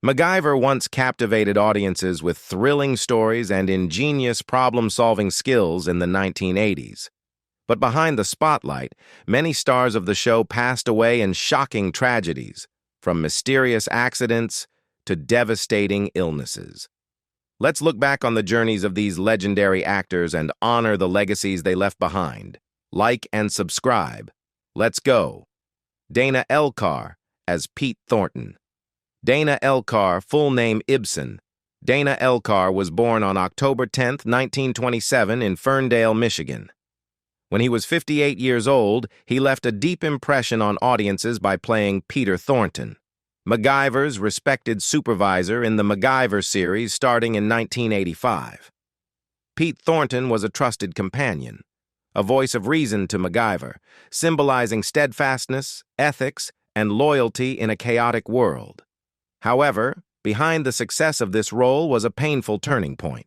MacGyver once captivated audiences with thrilling stories and ingenious problem-solving skills in the 1980s. But behind the spotlight, many stars of the show passed away in shocking tragedies, from mysterious accidents to devastating illnesses. Let's look back on the journeys of these legendary actors and honor the legacies they left behind. Like and subscribe. Let's go. Dana Elcar as Pete Thornton. Dana Elcar, full name Gibson. Dana Elcar was born on October 10, 1927 in Ferndale, Michigan. When he was 58 years old, he left a deep impression on audiences by playing Peter Thornton, MacGyver's respected supervisor in the MacGyver series starting in 1985. Pete Thornton was a trusted companion, a voice of reason to MacGyver, symbolizing steadfastness, ethics, and loyalty in a chaotic world. However, behind the success of this role was a painful turning point.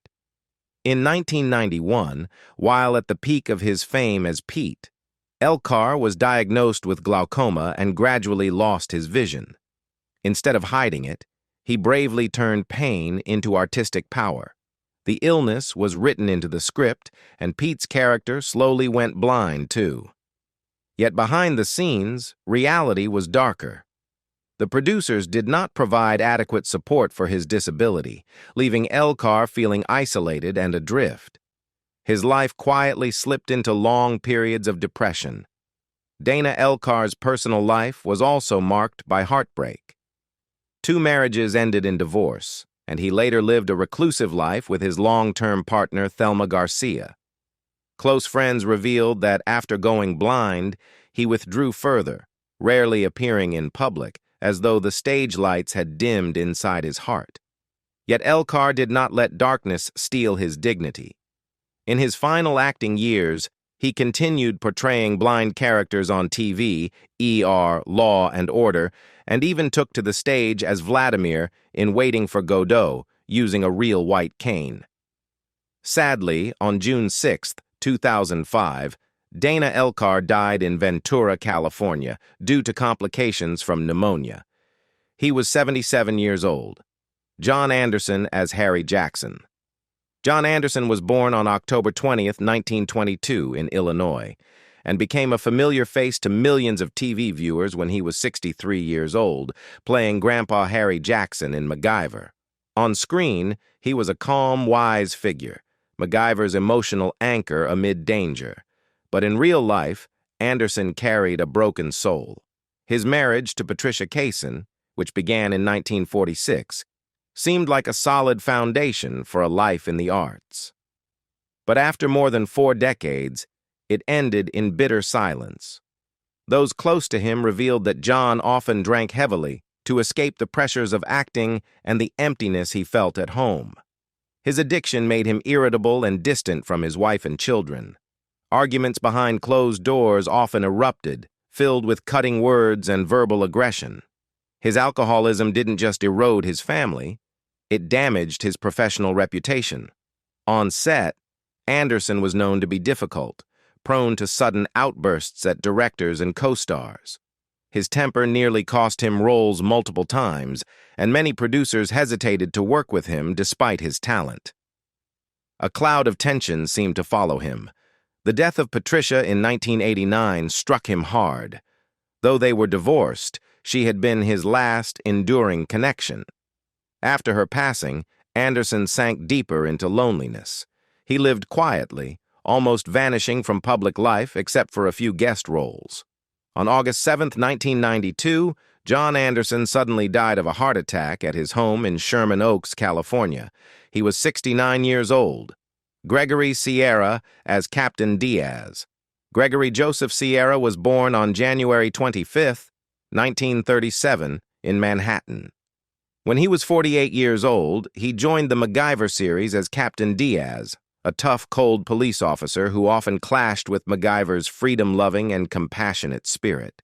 In 1991, while at the peak of his fame as Pete, Elcar was diagnosed with glaucoma and gradually lost his vision. Instead of hiding it, he bravely turned pain into artistic power. The illness was written into the script, and Pete's character slowly went blind, too. Yet behind the scenes, reality was darker. The producers did not provide adequate support for his disability, leaving Elcar feeling isolated and adrift. His life quietly slipped into long periods of depression. Dana Elcar's personal life was also marked by heartbreak. 2 marriages ended in divorce, and he later lived a reclusive life with his long-term partner Thelma Garcia. Close friends revealed that after going blind, he withdrew further, rarely appearing in public, as though the stage lights had dimmed inside his heart. Yet Elcar did not let darkness steal his dignity. In his final acting years, he continued portraying blind characters on TV, Law and Order, and even took to the stage as Vladimir in Waiting for Godot, using a real white cane. Sadly, on June 6, 2005, Dana Elcar died in Ventura, California, due to complications from pneumonia. He was 77 years old. John Anderson as Harry Jackson. John Anderson was born on October 20, 1922, in Illinois, and became a familiar face to millions of TV viewers when he was 63 years old, playing Grandpa Harry Jackson in MacGyver. On screen, he was a calm, wise figure, MacGyver's emotional anchor amid danger. But in real life, Anderson carried a broken soul. His marriage to Patricia Kaysen, which began in 1946, seemed like a solid foundation for a life in the arts. But after more than 4 decades, it ended in bitter silence. Those close to him revealed that John often drank heavily to escape the pressures of acting and the emptiness he felt at home. His addiction made him irritable and distant from his wife and children. Arguments behind closed doors often erupted, filled with cutting words and verbal aggression. His alcoholism didn't just erode his family, it damaged his professional reputation. On set, Anderson was known to be difficult, prone to sudden outbursts at directors and co-stars. His temper nearly cost him roles multiple times, and many producers hesitated to work with him despite his talent. A cloud of tension seemed to follow him. The death of Patricia in 1989 struck him hard. Though they were divorced, she had been his last enduring connection. After her passing, Anderson sank deeper into loneliness. He lived quietly, almost vanishing from public life except for a few guest roles. On August 7, 1992, John Anderson suddenly died of a heart attack at his home in Sherman Oaks, California. He was 69 years old. Gregory Sierra as Captain Diaz. Gregory Joseph Sierra was born on January 25, 1937, in Manhattan. When he was 48 years old, he joined the MacGyver series as Captain Diaz, a tough, cold police officer who often clashed with MacGyver's freedom-loving and compassionate spirit.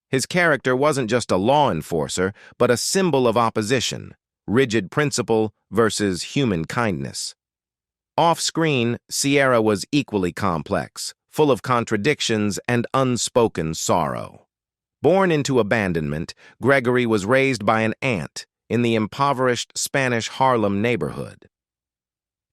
His character wasn't just a law enforcer, but a symbol of opposition, rigid principle versus human kindness. Off-screen, Sierra was equally complex, full of contradictions and unspoken sorrow. Born into abandonment, Gregory was raised by an aunt, in the impoverished Spanish Harlem neighborhood.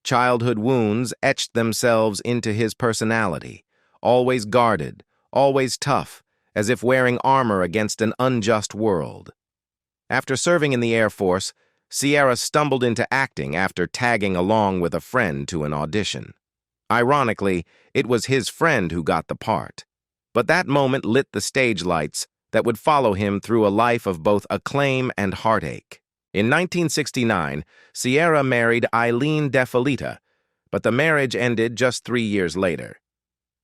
Childhood wounds etched themselves into his personality, always guarded, always tough, as if wearing armor against an unjust world. After serving in the Air Force, Sierra stumbled into acting after tagging along with a friend to an audition. Ironically, it was his friend who got the part. But that moment lit the stage lights that would follow him through a life of both acclaim and heartache. In 1969, Sierra married Eileen De Filita, but the marriage ended just 3 years later.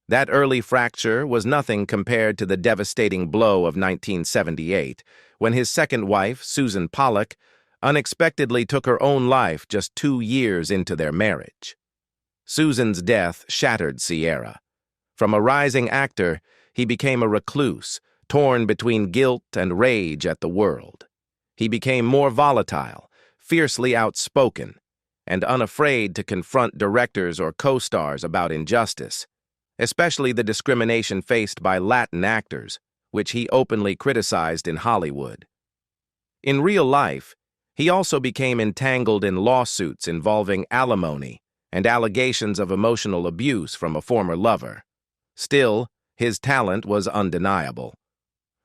That early fracture was nothing compared to the devastating blow of 1978, when his second wife, Susan Pollock, unexpectedly took her own life just 2 years into their marriage. Susan's death shattered Sierra. From a rising actor, he became a recluse, torn between guilt and rage at the world. He became more volatile, fiercely outspoken, and unafraid to confront directors or co-stars about injustice, especially the discrimination faced by Latin actors, which he openly criticized in Hollywood. In real life, he also became entangled in lawsuits involving alimony and allegations of emotional abuse from a former lover. Still, his talent was undeniable.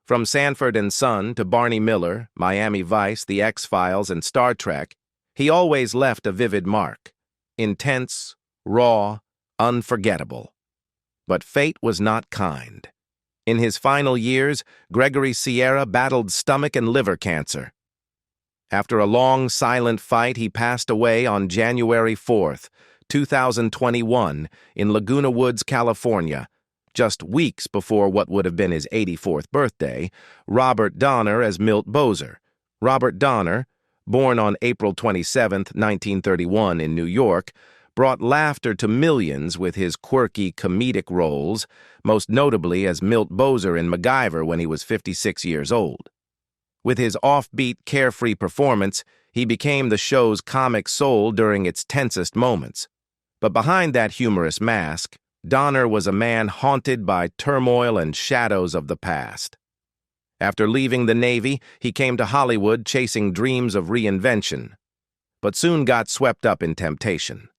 From Sanford and Son to Barney Miller, Miami Vice, The X-Files, and Star Trek, he always left a vivid mark. Intense, raw, unforgettable. But fate was not kind. In his final years, Gregory Sierra battled stomach and liver cancer. After a long, silent fight, he passed away on January 4th, 2021, in Laguna Woods, California, just weeks before what would have been his 84th birthday. Robert Donner as Milt Bozer. Robert Donner, born on April 27, 1931 in New York, brought laughter to millions with his quirky comedic roles, most notably as Milt Bozer in MacGyver when he was 56 years old. With his offbeat, carefree performance, he became the show's comic soul during its tensest moments. But behind that humorous mask, Donner was a man haunted by turmoil and shadows of the past. After leaving the Navy, he came to Hollywood chasing dreams of reinvention, but soon got swept up in temptation.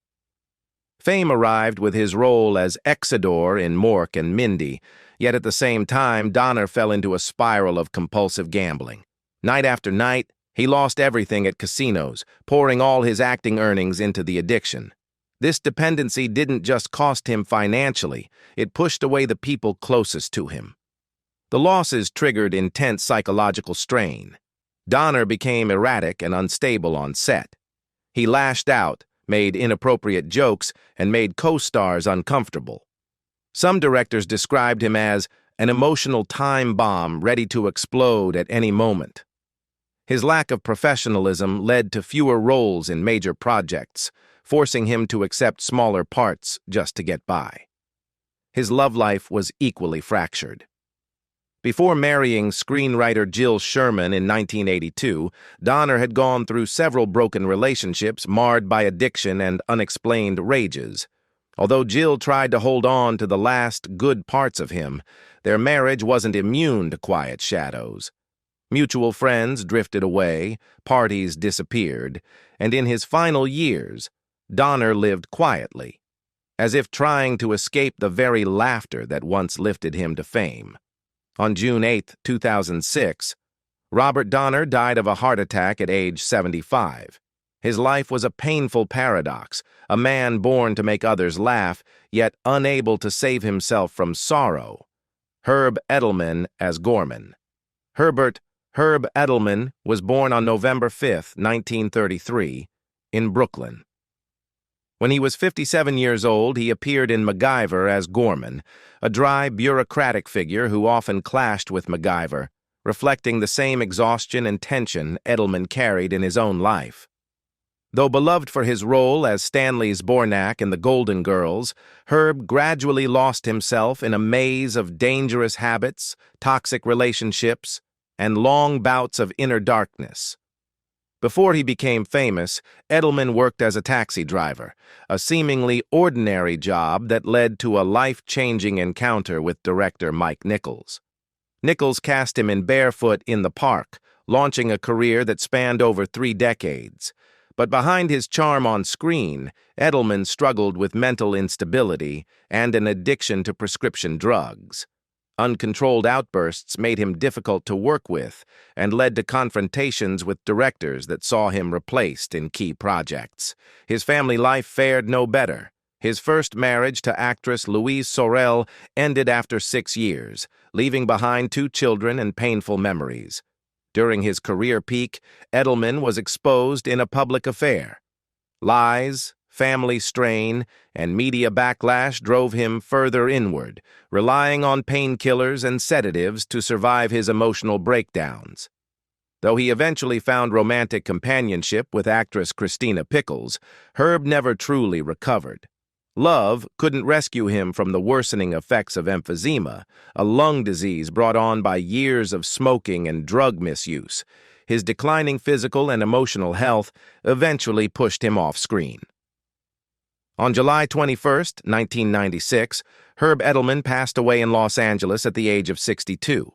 Fame arrived with his role as Exidor in Mork and Mindy, yet at the same time, Donner fell into a spiral of compulsive gambling. Night after night, he lost everything at casinos, pouring all his acting earnings into the addiction. This dependency didn't just cost him financially, it pushed away the people closest to him. The losses triggered intense psychological strain. Donner became erratic and unstable on set. He lashed out, made inappropriate jokes, and made co-stars uncomfortable. Some directors described him as an emotional time bomb ready to explode at any moment. His lack of professionalism led to fewer roles in major projects, forcing him to accept smaller parts just to get by. His love life was equally fractured. Before marrying screenwriter Jill Sherman in 1982, Donner had gone through several broken relationships marred by addiction and unexplained rages. Although Jill tried to hold on to the last good parts of him, their marriage wasn't immune to quiet shadows. Mutual friends drifted away, parties disappeared, and in his final years, Donner lived quietly, as if trying to escape the very laughter that once lifted him to fame. On June 8, 2006, Robert Donner died of a heart attack at age 75. His life was a painful paradox, a man born to make others laugh, yet unable to save himself from sorrow. Herb Edelman as Gorman. Herb Edelman was born on November 5, 1933, in Brooklyn. When he was 57 years old, he appeared in MacGyver as Gorman, a dry, bureaucratic figure who often clashed with MacGyver, reflecting the same exhaustion and tension Edelman carried in his own life. Though beloved for his role as Stanley's Bornak in The Golden Girls, Herb gradually lost himself in a maze of dangerous habits, toxic relationships, and long bouts of inner darkness. Before he became famous, Edelman worked as a taxi driver, a seemingly ordinary job that led to a life-changing encounter with director Mike Nichols. Nichols cast him in Barefoot in the Park, launching a career that spanned over 3 decades. But behind his charm on screen, Edelman struggled with mental instability and an addiction to prescription drugs. Uncontrolled outbursts made him difficult to work with and led to confrontations with directors that saw him replaced in key projects. His family life fared no better. His first marriage to actress Louise Sorel ended after 6 years, leaving behind 2 children and painful memories. During his career peak, Edelman was exposed in a public affair. Lies, family strain, and media backlash drove him further inward, relying on painkillers and sedatives to survive his emotional breakdowns. Though he eventually found romantic companionship with actress Christina Pickles, Herb never truly recovered. Love couldn't rescue him from the worsening effects of emphysema, a lung disease brought on by years of smoking and drug misuse. His declining physical and emotional health eventually pushed him off screen. On July 21, 1996, Herb Edelman passed away in Los Angeles at the age of 62.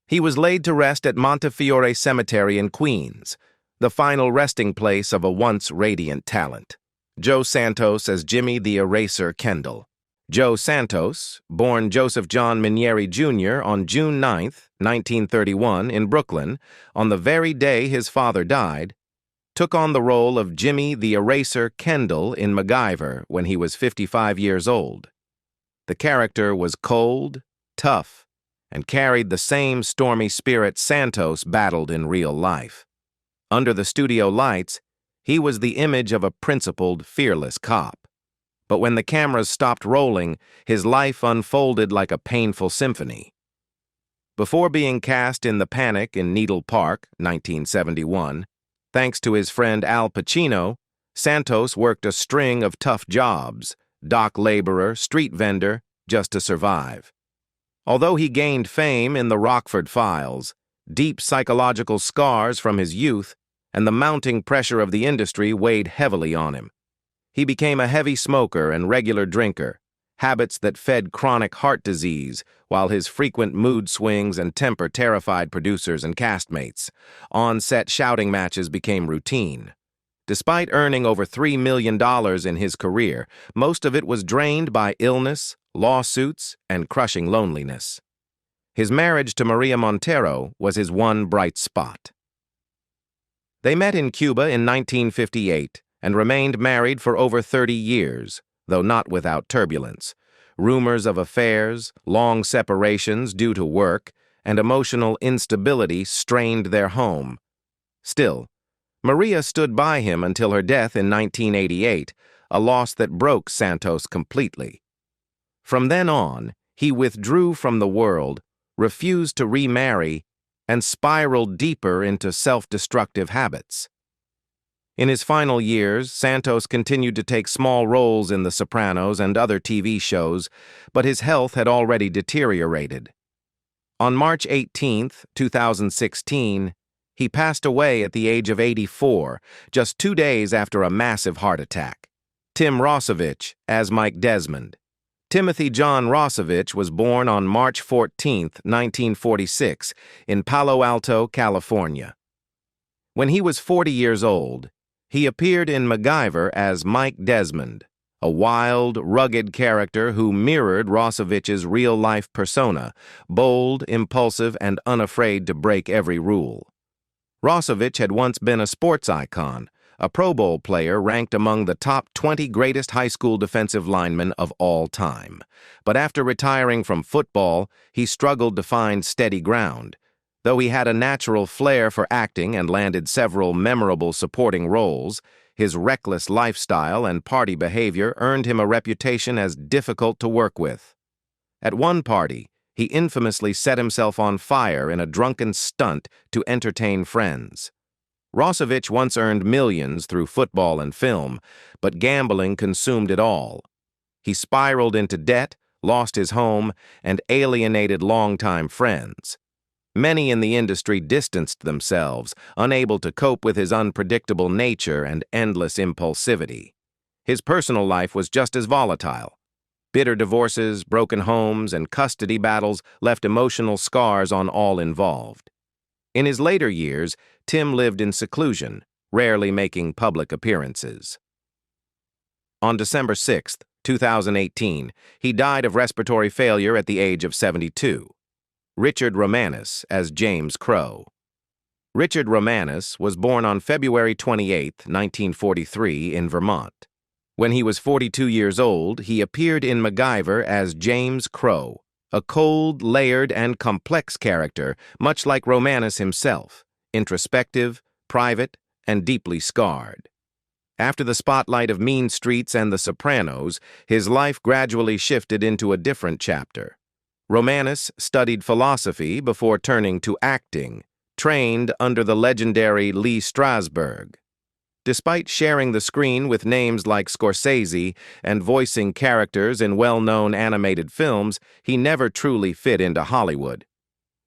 He was laid to rest at Montefiore Cemetery in Queens, the final resting place of a once radiant talent. Joe Santos as Jimmy the Eraser Kendall. Joe Santos, born Joseph John Minieri Jr. on June 9, 1931, in Brooklyn, on the very day his father died, took on the role of Jimmy the Eraser Kendall in MacGyver when he was 55 years old. The character was cold, tough, and carried the same stormy spirit Santos battled in real life. Under the studio lights, he was the image of a principled, fearless cop. But when the cameras stopped rolling, his life unfolded like a painful symphony. Before being cast in The Panic in Needle Park, 1971, thanks to his friend Al Pacino, Santos worked a string of tough jobs, dock laborer, street vendor, just to survive. Although he gained fame in the Rockford Files, deep psychological scars from his youth and the mounting pressure of the industry weighed heavily on him. He became a heavy smoker and regular drinker, habits that fed chronic heart disease, while his frequent mood swings and temper terrified producers and castmates. On-set shouting matches became routine. Despite earning over $3 million in his career, most of it was drained by illness, lawsuits, and crushing loneliness. His marriage to Maria Montero was his one bright spot. They met in Cuba in 1958 and remained married for over 30 years, though not without turbulence. Rumors of affairs, long separations due to work, and emotional instability strained their home. Still, Maria stood by him until her death in 1988, a loss that broke Santos completely. From then on, he withdrew from the world, refused to remarry, and spiraled deeper into self-destructive habits. In his final years, Santos continued to take small roles in The Sopranos and other TV shows, but his health had already deteriorated. On March 18, 2016, he passed away at the age of 84, just 2 days after a massive heart attack. Tim Rossovich as Mike Desmond. Timothy John Rossovich was born on March 14, 1946, in Palo Alto, California. When he was 40 years old, he appeared in MacGyver as Mike Desmond, a wild, rugged character who mirrored Rossovich's real-life persona, bold, impulsive, and unafraid to break every rule. Rossovich had once been a sports icon, a Pro Bowl player ranked among the top 20 greatest high school defensive linemen of all time. But after retiring from football, he struggled to find steady ground. Though he had a natural flair for acting and landed several memorable supporting roles, his reckless lifestyle and party behavior earned him a reputation as difficult to work with. At one party, he infamously set himself on fire in a drunken stunt to entertain friends. Rossovich once earned millions through football and film, but gambling consumed it all. He spiraled into debt, lost his home, and alienated longtime friends. Many in the industry distanced themselves, unable to cope with his unpredictable nature and endless impulsivity. His personal life was just as volatile. Bitter divorces, broken homes, and custody battles left emotional scars on all involved. In his later years, Tim lived in seclusion, rarely making public appearances. On December 6, 2018, he died of respiratory failure at the age of 72. Richard Romanus as James Crow. Richard Romanus was born on February 28, 1943, in Vermont. When he was 42 years old, he appeared in MacGyver as James Crow, a cold, layered, and complex character, much like Romanus himself, introspective, private, and deeply scarred. After the spotlight of Mean Streets and The Sopranos, his life gradually shifted into a different chapter. Romanus studied philosophy before turning to acting, trained under the legendary Lee Strasberg. Despite sharing the screen with names like Scorsese and voicing characters in well-known animated films, he never truly fit into Hollywood.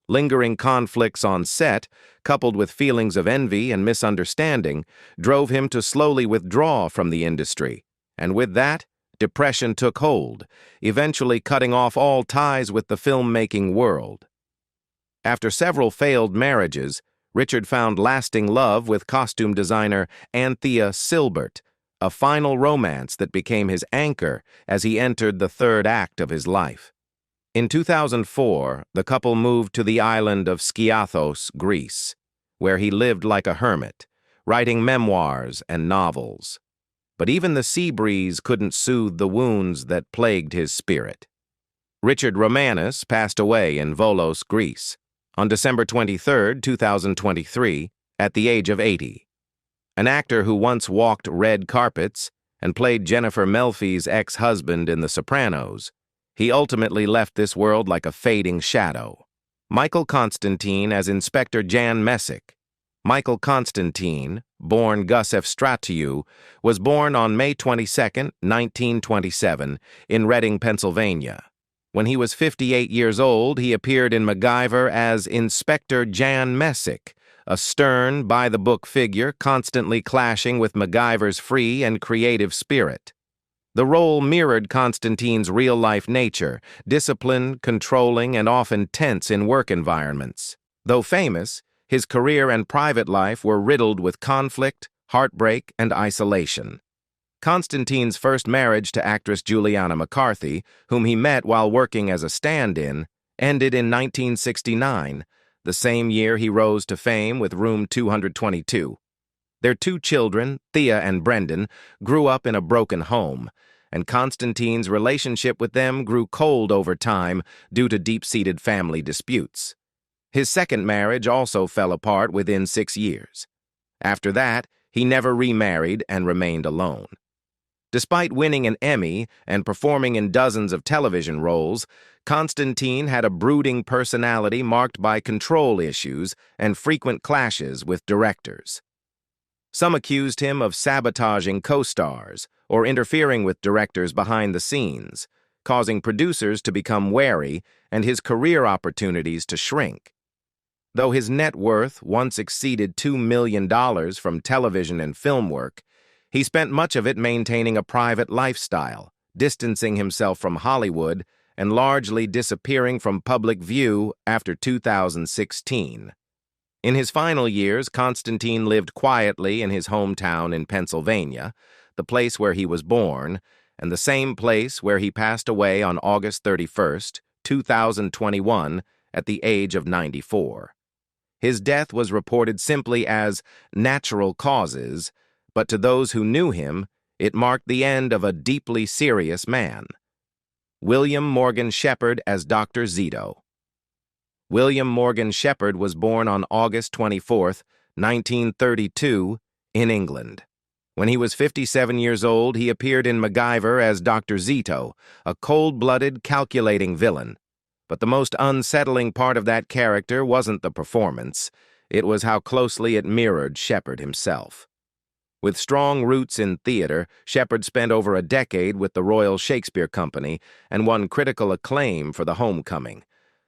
Lingering conflicts on set, coupled with feelings of envy and misunderstanding, drove him to slowly withdraw from the industry, and with that, depression took hold, eventually cutting off all ties with the filmmaking world. After several failed marriages, Richard found lasting love with costume designer Anthea Silbert, a final romance that became his anchor as he entered the third act of his life. In 2004, the couple moved to the island of Skiathos, Greece, where he lived like a hermit, writing memoirs and novels. But even the sea breeze couldn't soothe the wounds that plagued his spirit. Richard Romanus passed away in Volos, Greece, on December 23, 2023, at the age of 80. An actor who once walked red carpets and played Jennifer Melfi's ex-husband in The Sopranos, he ultimately left this world like a fading shadow. Michael Constantine as Inspector Jan Messick. Michael Constantine, born Gusef Stratiu, was born on May 22, 1927, in Reading, Pennsylvania. When he was 58 years old, he appeared in MacGyver as Inspector Jan Messick, a stern, by-the-book figure constantly clashing with MacGyver's free and creative spirit. The role mirrored Constantine's real-life nature, disciplined, controlling, and often tense in work environments. Though famous, his career and private life were riddled with conflict, heartbreak, and isolation. Constantine's first marriage to actress Juliana McCarthy, whom he met while working as a stand-in, ended in 1969, the same year he rose to fame with Room 222. Their two children, Thea and Brendan, grew up in a broken home, and Constantine's relationship with them grew cold over time due to deep-seated family disputes. His second marriage also fell apart within 6 years. After that, he never remarried and remained alone. Despite winning an Emmy and performing in dozens of television roles, Constantine had a brooding personality marked by control issues and frequent clashes with directors. Some accused him of sabotaging co-stars or interfering with directors behind the scenes, causing producers to become wary and his career opportunities to shrink. Though his net worth once exceeded $2 million from television and film work, he spent much of it maintaining a private lifestyle, distancing himself from Hollywood and largely disappearing from public view after 2016. In his final years, Constantine lived quietly in his hometown in Pennsylvania, the place where he was born, and the same place where he passed away on August 31, 2021, at the age of 94. His death was reported simply as natural causes, but to those who knew him, it marked the end of a deeply serious man. William Morgan Sheppard as Dr. Zito. William Morgan Sheppard was born on August 24, 1932, in England. When he was 57 years old, he appeared in MacGyver as Dr. Zito, a cold-blooded, calculating villain. But the most unsettling part of that character wasn't the performance. It was how closely it mirrored Sheppard himself. With strong roots in theater, Sheppard spent over a decade with the Royal Shakespeare Company and won critical acclaim for The Homecoming.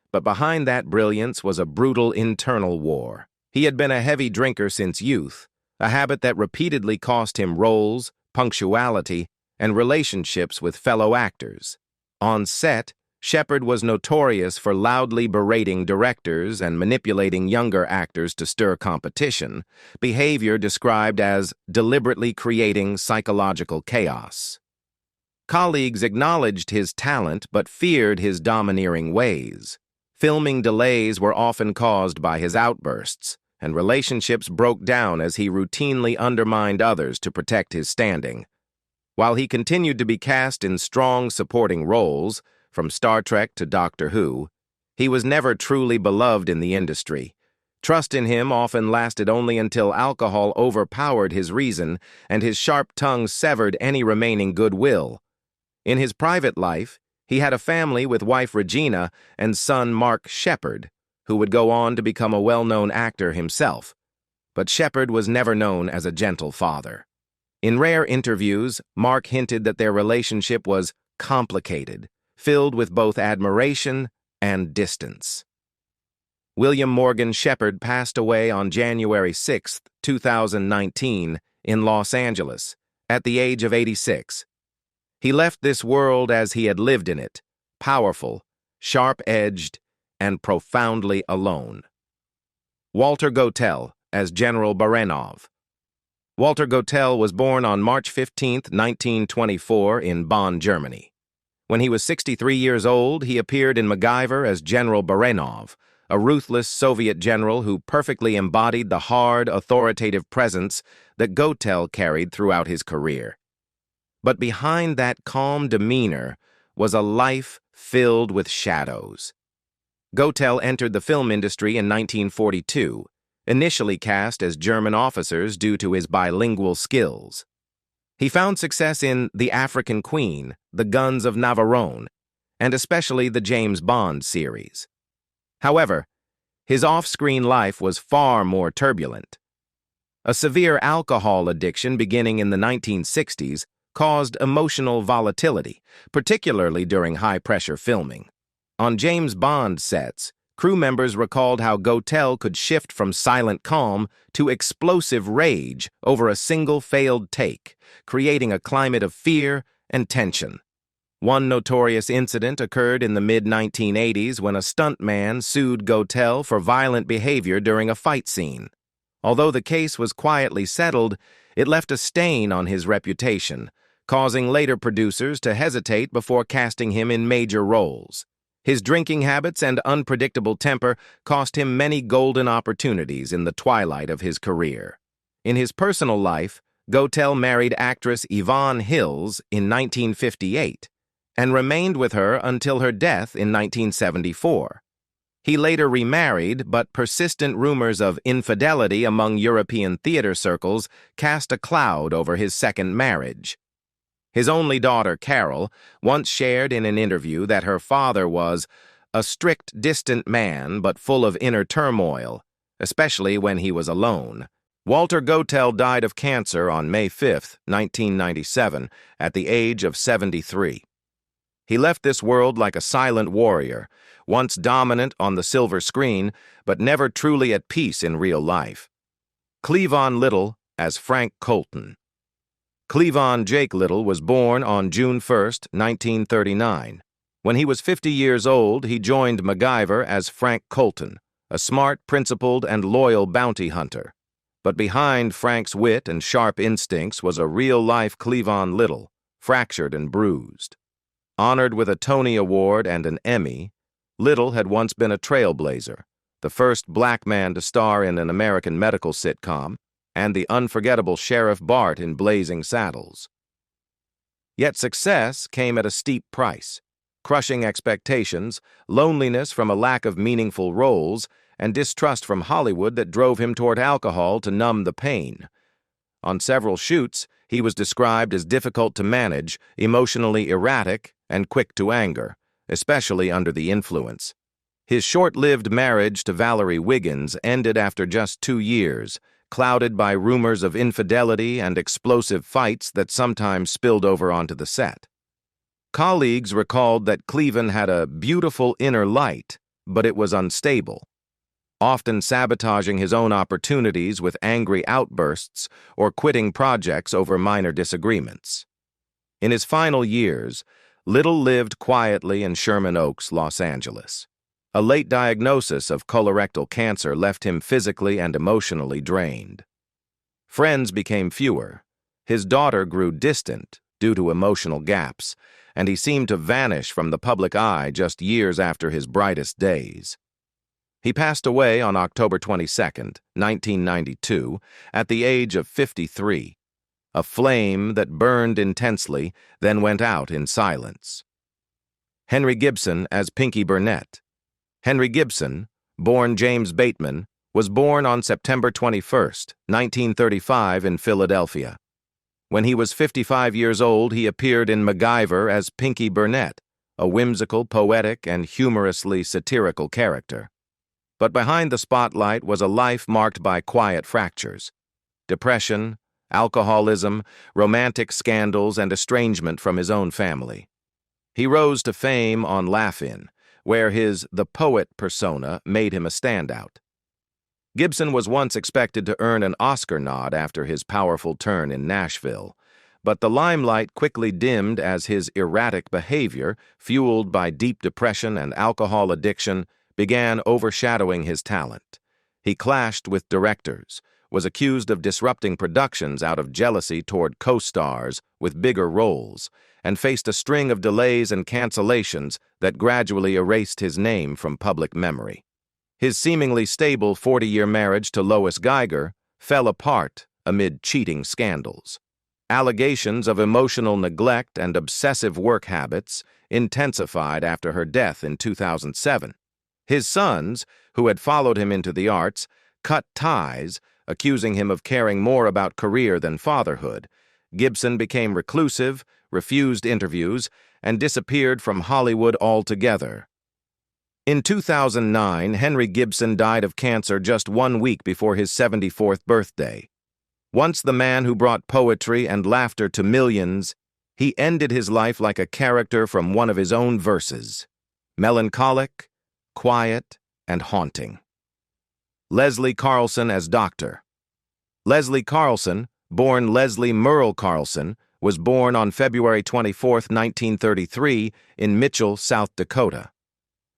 But behind that brilliance was a brutal internal war. He had been a heavy drinker since youth, a habit that repeatedly cost him roles, punctuality, and relationships with fellow actors. On set, Sheppard was notorious for loudly berating directors and manipulating younger actors to stir competition, behavior described as deliberately creating psychological chaos. Colleagues acknowledged his talent but feared his domineering ways. Filming delays were often caused by his outbursts, and relationships broke down as he routinely undermined others to protect his standing. While he continued to be cast in strong supporting roles, from Star Trek to Doctor Who, he was never truly beloved in the industry. Trust in him often lasted only until alcohol overpowered his reason and his sharp tongue severed any remaining goodwill. In his private life, he had a family with wife Regina and son Mark Sheppard, who would go on to become a well-known actor himself. But Sheppard was never known as a gentle father. In rare interviews, Mark hinted that their relationship was complicated, filled with both admiration and distance. William Morgan Sheppard passed away on January 6, 2019, in Los Angeles, at the age of 86. He left this world as he had lived in it, powerful, sharp-edged, and profoundly alone. Walter Gotell as General Baranov. Walter Gotell was born on March 15, 1924, in Bonn, Germany. When he was 63 years old, he appeared in MacGyver as General Baranov, a ruthless Soviet general who perfectly embodied the hard, authoritative presence that Gotell carried throughout his career. But behind that calm demeanor was a life filled with shadows. Gotell entered the film industry in 1942, initially cast as German officers due to his bilingual skills. He found success in The African Queen, The Guns of Navarone, and especially the James Bond series. However, his off-screen life was far more turbulent. A severe alcohol addiction beginning in the 1960s caused emotional volatility, particularly during high-pressure filming. On James Bond sets, crew members recalled how Gotell could shift from silent calm to explosive rage over a single failed take, creating a climate of fear and tension. One notorious incident occurred in the mid-1980s when a stuntman sued Gotell for violent behavior during a fight scene. Although the case was quietly settled, it left a stain on his reputation, causing later producers to hesitate before casting him in major roles. His drinking habits and unpredictable temper cost him many golden opportunities in the twilight of his career. In his personal life, Gotell married actress Yvonne Hills in 1958 and remained with her until her death in 1974. He later remarried, but persistent rumors of infidelity among European theater circles cast a cloud over his second marriage. His only daughter, Carol, once shared in an interview that her father was a strict, distant man but full of inner turmoil, especially when he was alone. Walter Gotell died of cancer on May 5, 1997, at the age of 73. He left this world like a silent warrior, once dominant on the silver screen, but never truly at peace in real life. Cleavon Little as Frank Colton. Cleavon Jake Little was born on June 1, 1939. When he was 50 years old, he joined MacGyver as Frank Colton, a smart, principled, and loyal bounty hunter. But behind Frank's wit and sharp instincts was a real-life Cleavon Little, fractured and bruised. Honored with a Tony Award and an Emmy, Little had once been a trailblazer, the first black man to star in an American medical sitcom, and the unforgettable Sheriff Bart in Blazing Saddles. Yet success came at a steep price, crushing expectations, loneliness from a lack of meaningful roles, and distrust from Hollywood that drove him toward alcohol to numb the pain. On several shoots, he was described as difficult to manage, emotionally erratic, and quick to anger, especially under the influence. His short-lived marriage to Valerie Wiggins ended after just 2 years, clouded by rumors of infidelity and explosive fights that sometimes spilled over onto the set. Colleagues recalled that Cleavon had a beautiful inner light, but it was unstable, often sabotaging his own opportunities with angry outbursts or quitting projects over minor disagreements. In his final years, Little lived quietly in Sherman Oaks, Los Angeles. A late diagnosis of colorectal cancer left him physically and emotionally drained. Friends became fewer. His daughter grew distant due to emotional gaps, and he seemed to vanish from the public eye just years after his brightest days. He passed away on October 22, 1992, at the age of 53, a flame that burned intensely, then went out in silence. Henry Gibson as Pinky Burnett. Henry Gibson, born James Bateman, was born on September 21, 1935 in Philadelphia. When he was 55 years old, he appeared in MacGyver as Pinky Burnett, a whimsical, poetic, and humorously satirical character. But behind the spotlight was a life marked by quiet fractures: depression, alcoholism, romantic scandals, and estrangement from his own family. He rose to fame on Laugh-In, where his The Poet persona made him a standout. Gibson was once expected to earn an Oscar nod after his powerful turn in Nashville, but the limelight quickly dimmed as his erratic behavior, fueled by deep depression and alcohol addiction, began overshadowing his talent. He clashed with directors, was accused of disrupting productions out of jealousy toward co-stars with bigger roles, and faced a string of delays and cancellations that gradually erased his name from public memory. His seemingly stable 40-year marriage to Lois Geiger fell apart amid cheating scandals. Allegations of emotional neglect and obsessive work habits intensified after her death in 2007. His sons, who had followed him into the arts, cut ties, accusing him of caring more about career than fatherhood. Gibson became reclusive, refused interviews, and disappeared from Hollywood altogether. In 2009, Henry Gibson died of cancer just 1 week before his 74th birthday. Once the man who brought poetry and laughter to millions, he ended his life like a character from one of his own verses: melancholic, quiet, and haunting. Leslie Carlson as Doctor. Leslie Carlson, born Leslie Merle Carlson, was born on February 24, 1933, in Mitchell, South Dakota.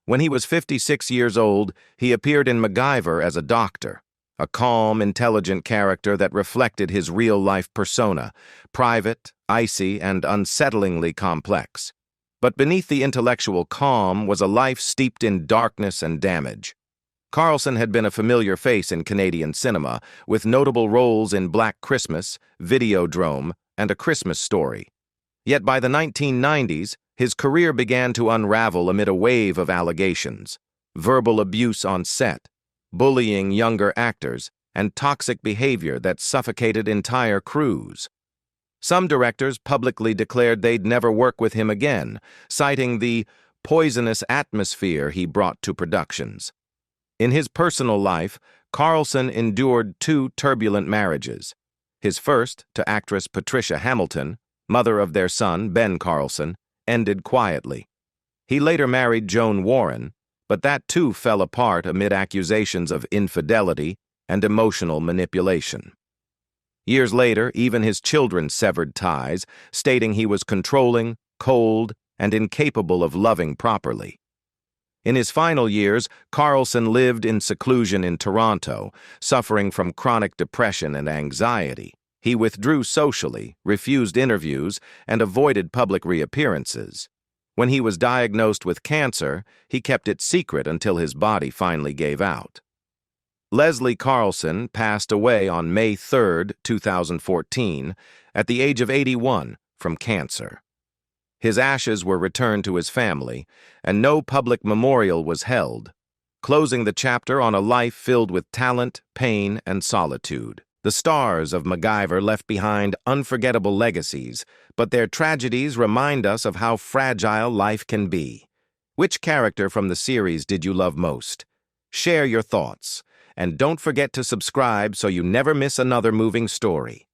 When he was 56 years old, he appeared in MacGyver as a doctor, a calm, intelligent character that reflected his real-life persona, private, icy, and unsettlingly complex. But beneath the intellectual calm was a life steeped in darkness and damage. Carlson had been a familiar face in Canadian cinema, with notable roles in Black Christmas, Videodrome, and A Christmas Story. Yet by the 1990s, his career began to unravel amid a wave of allegations: verbal abuse on set, bullying younger actors, and toxic behavior that suffocated entire crews. Some directors publicly declared they'd never work with him again, citing the poisonous atmosphere he brought to productions. In his personal life, Carlson endured 2 turbulent marriages. His first, to actress Patricia Hamilton, mother of their son, Ben Carlson, ended quietly. He later married Joan Warren, but that too fell apart amid accusations of infidelity and emotional manipulation. Years later, even his children severed ties, stating he was controlling, cold, and incapable of loving properly. In his final years, Carlson lived in seclusion in Toronto, suffering from chronic depression and anxiety. He withdrew socially, refused interviews, and avoided public reappearances. When he was diagnosed with cancer, he kept it secret until his body finally gave out. Leslie Carlson passed away on May 3, 2014, at the age of 81 from cancer. His ashes were returned to his family, and no public memorial was held, closing the chapter on a life filled with talent, pain, and solitude. The stars of MacGyver left behind unforgettable legacies, but their tragedies remind us of how fragile life can be. Which character from the series did you love most? Share your thoughts, and don't forget to subscribe so you never miss another moving story.